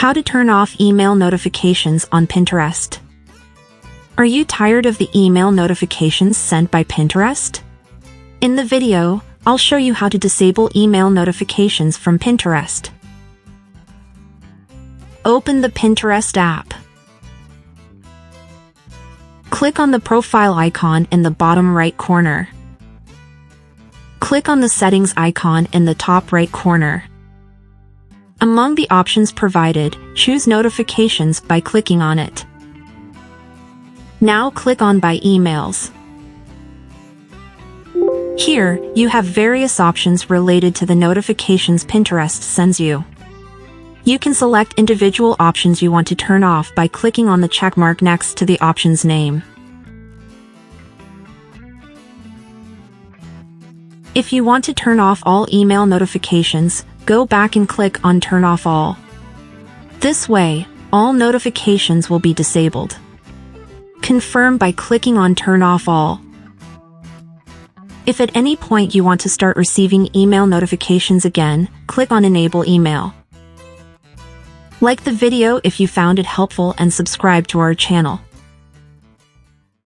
How to turn off email notifications on Pinterest. Are you tired of the email notifications sent by Pinterest? In the video, I'll show you how to disable email notifications from Pinterest. Open the Pinterest app. Click on the profile icon in the bottom right corner. Click on the settings icon in the top right corner. Among the options provided, choose Notifications by clicking on it. Now click on By Emails. Here, you have various options related to the notifications Pinterest sends you. You can select individual options you want to turn off by clicking on the checkmark next to the option's name. If you want to turn off all email notifications, go back and click on Turn Off All. This way, all notifications will be disabled. Confirm by clicking on Turn Off All. If at any point you want to start receiving email notifications again, click on Enable Email. Like the video if you found it helpful and subscribe to our channel.